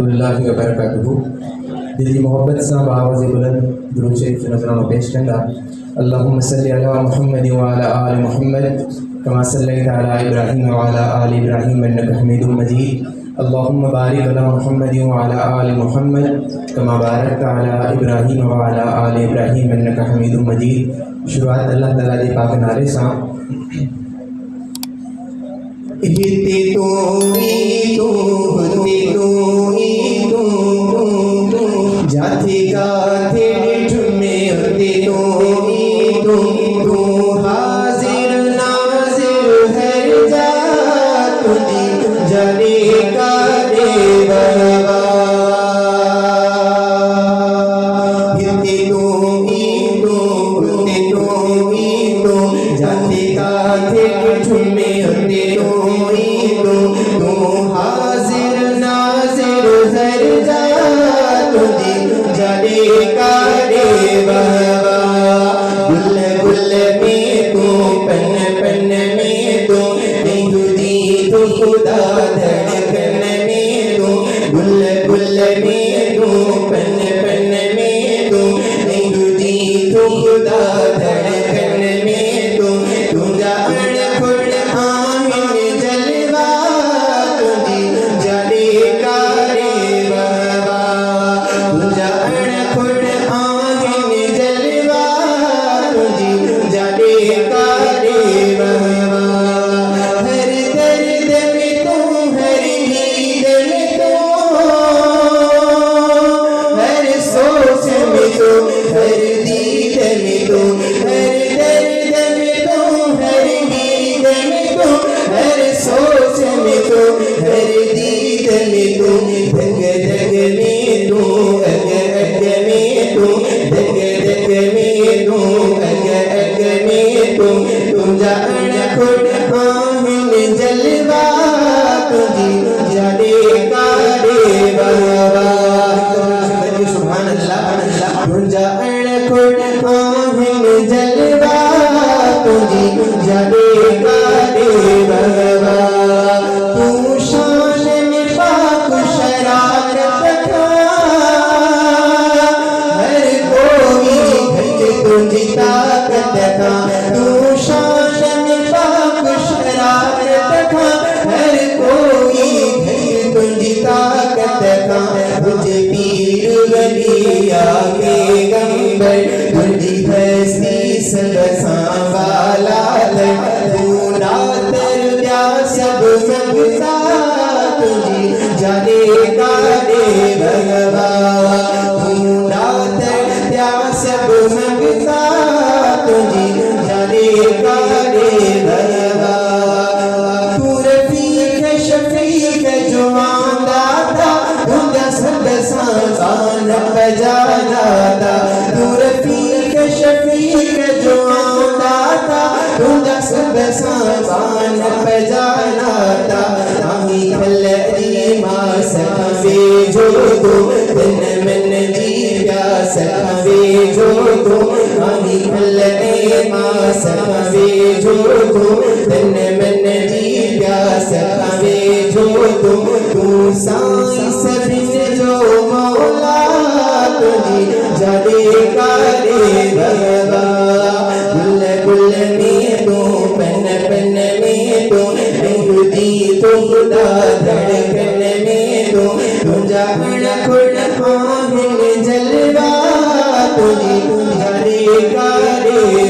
रहमतुल्लाहि व बरकातुहू। दिल की मोहब्बत से बावज़ बुलंद दुरूद शरीफ नज़रानों पेश करना। अल्लाहुम्मा सल्लि अला मुहम्मद व अला आलि मुहम्मद कमा सल्लैता अला इब्राहीम व अला आलि इब्राहीम इन्नका हमीदुम मजीद। अल्लाहुम्मा बारिक अला मुहम्मद व अला आलि मुहम्मद कमा बारकता अला इब्राहीम व अला आलि इब्राहीम इन्नका हमीदुम मजीद। शुरुआत अल्लाह ताला दे पाक नारे सां। हिते तू जाति गाथे ठुमे होते तू हाजिर नाजिर हर जा तुझी जाने का देवा। हिते तू जाति गाथे ठुमे होते तू हाजिर नाजिर हर जा तुझी जाने का देवा। गुल गुल में तू पन पन में तू दी तू खुदा धड़कन में तू गुल गुल में तू पन पन में तू दी तू खुदा धड़कन में तू जान खुद आमिन जलवा तुझी जाने का देवा। तू जान खुद आमिन जलवा तुझी जाने का देवा। हर दर्द में तू हर नींद में तू हर सोच में तू हर दीद में तू हर दर्द में तू हर नींद में तू हर सोच में तू हर दीद में तू धग धग में तू अग अग में तू धग धग में तू अग अग में तू जान खुद आमिन जलवा तुझी जाने का देवा। सुभान अल्लाह। तू जान खुद आमिन जलवा तुझी जाने का देवा। तू शान में पाक शरारत का हर कोई घट तुझी ताकत का। तू शान में पाक शरारत का हर कोई घट तुझी ताकत का। तुझे पीर वलिया के गंबर तुझी हस्ती सब सांभाला तू नातर ब्या सब सबसा तुझी जाने का देवा। तू नातर ब्या सब सबसा तुझी जाने का देवा। तू रफीक शफीक जो आंदा था तुझा सब सांसान बजाना था। तू रफीक शफीक जो आंदा था तुझा सब सांसान बजाना था। हामी खलरी मां सखवे जो तू दिन मन जी प्यास खवे जो तू हामी खलरी मां सखवे जो तू दिन मन जी प्यास खवे जो तू साईं सबिन जो मौला तुझी जाने का देवा। गुल गुल में तू पन पन में तू दी तू खुदा धड़कन में तू जान खुद आमिन जलवा तुझी जाने का देवा।